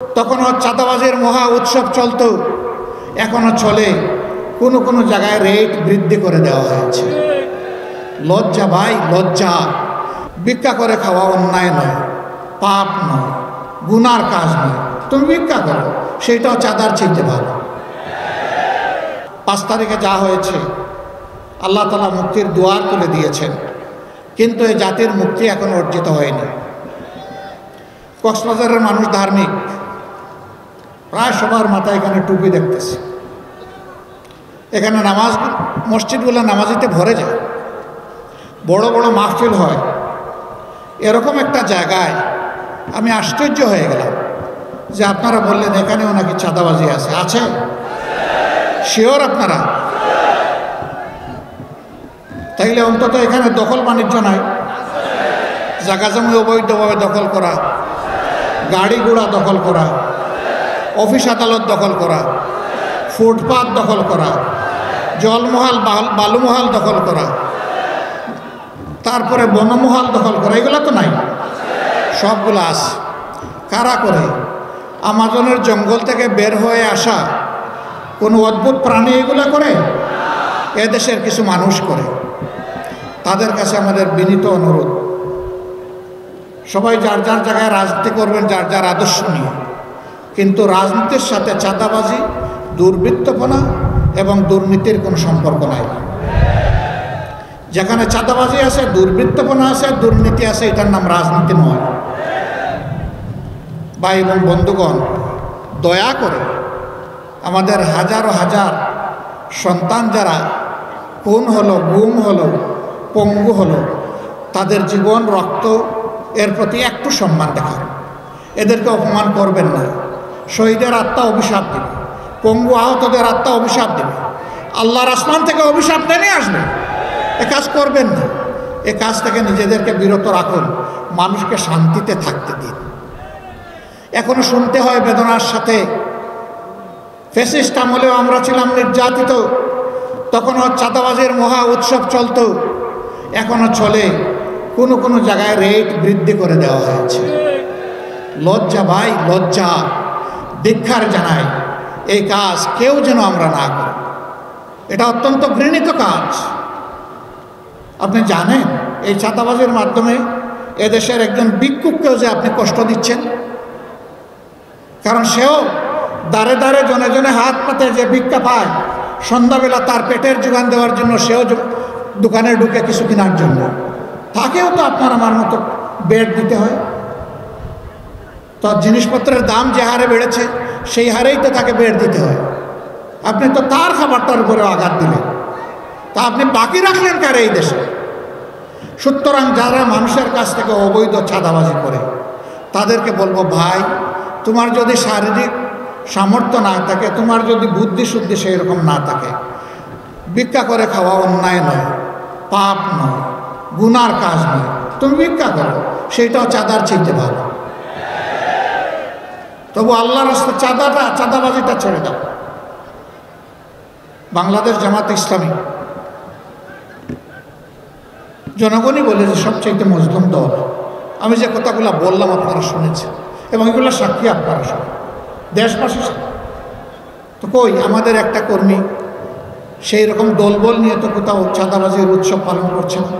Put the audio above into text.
তখনও চাঁদাবাজির মহা উৎসব চলত, এখনো চলে। কোনো কোনো জায়গায় রেট বৃদ্ধি করে দেওয়া হয়েছে। লজ্জা ভাই, লজ্জা। ভিক্ষা করে খাওয়া অন্যায় নয়, পাপ নয়, গুনার কাজ নয়। তুমি ভিক্ষা করো, সেটাও চাঁদার চাইতে ভালো। 5 তারিখে যা হয়েছে, আল্লাহ তাআলা মুক্তির দুয়ার খুলে দিয়েছেন, কিন্তু এই জাতির মুক্তি এখন অর্জিত হয়নি। কক্সবাজারের মানুষ ধার্মিক, প্রায় সবার মাথায় এখানে টুপি দেখতেছে। এখানে নামাজ, মসজিদগুলো নামাজিতে ভরে যায়, বড় বড় মাহফিল হয়। এরকম একটা জায়গায় আমি আশ্চর্য হয়ে গেলাম যে আপনারা বললেন এখানেও নাকি চাঁদাবাজি আছে। আছে? শিওর আপনারা? তাইলে অন্তত এখানে দখল বাণিজ্য নাই, জায়গা জমি অবৈধভাবে দখল করা, গাড়ি ঘোড়া দখল করা, অফিস আদালত দখল করা, ফুটপাত দখল করা, জলমহল বালুমহল দখল করা, তারপরে বনমহল দখল করা, এগুলো তো নাই। সবগুলো আছে। কারা করে? আমাজনের জঙ্গল থেকে বের হয়ে আসা কোনো অদ্ভুত প্রাণী এগুলো করে? এদেশের কিছু মানুষ করে। তাদের কাছে আমাদের বিনীত অনুরোধ, সবাই যার যার জায়গায় রাজনীতি করবেন, যার যার আদর্শ নিয়ে, কিন্তু রাজনীতির সাথে চাঁদাবাজি, দুর্বৃত্তপনা এবং দুর্নীতির কোনো সম্পর্ক নাই। যেখানে চাঁদাবাজি আছে, দুর্বৃত্তপনা আছে, দুর্নীতি আছে, এটার নাম রাজনীতি নয়। ভাই এবং বন্ধুগণ, দয়া করে আমাদের হাজারো হাজার সন্তান যারা খুন হলো, গুম হলো, পঙ্গু হলো, তাদের জীবন, রক্ত, এর প্রতি একটু সম্মান দেখান। এদেরকে অপমান করবেন না। শহীদের আত্মা অভিশাপ দেবে, পঙ্গু আহতদের আত্মা অভিশাপ দেবে, আল্লাহর আসমান থেকে অভিশাপ নেমে আসবে। এ কাজ করবেন না। এ কাজ থেকে নিজেদেরকে বিরত রাখুন, মানুষকে শান্তিতে থাকতে দিন। এখনো শুনতে হয় বেদনার সাথে, ফ্যাসিস্ট আমলেও আমরা ছিলাম নির্যাতিত, তখনও চাঁদাবাজির মহা উৎসব চলত, এখনো চলে। কোনো কোনো জায়গায় রেট বৃদ্ধি করে দেওয়া হয়েছে। লজ্জা ভাই, লজ্জা। ধিক্কার জানাই, এই কাজ কেউ যেন আমরা না করি। এটা অত্যন্ত ঘৃণিত কাজ। আপনি জানেন এই চাঁদাবাজির মাধ্যমে এদেশের একজন ভিক্ষুককেও যে আপনি কষ্ট দিচ্ছেন, কারণ সেও দাঁড়ে দাঁড়ে জনে জনে হাত পাতে যে ভিক্ষা পায়, সন্ধ্যাবেলা তার পেটের যোগান দেওয়ার জন্য সেও দোকানে ঢুকে কিছু কেনার জন্য, তাকেও তো আপনার আমার মতো বেড দিতে হয়। তো জিনিসপত্রের দাম যে হারে বেড়েছে, সেই হারেই তো তাকে বেড দিতে হয়। আপনি তো তার খাবারটার উপরে আঘাত দিলেন, তা আপনি বাকি রাখলেন কারে এই দেশে? সুতরাং যারা মানুষের কাছ থেকে অবৈধ চাঁদাবাজি করে, তাদেরকে বলবো, ভাই, তোমার যদি শারীরিক সামর্থ্য না থাকে, তোমার যদি বুদ্ধি শুদ্ধি সেই রকম না থাকে, ভিক্ষা করে খাওয়া অন্যায় নয়, পাপ নয়, গুনার কাজ নয়। তুমি ভিক্ষা করো, সেইটাও চাঁদার চাইতে ভালো। তবু আল্লাহর রাস্তায় চাঁদাবাজিটা ছেড়ে দাও। বাংলাদেশ জামাত ইসলামী জনগণই বলে যে সবচেয়ে মজলুম দল। আমি যে কথাগুলো বললাম আপনারা শুনেছেন, এবং এগুলো সাক্ষী আপনারা শুনে, দেশবাসী। তো কই আমাদের একটা কর্মী সেই রকম দলবল নিয়ে তো কোথাও চাঁদাবাজির উৎসব পালন করছে না।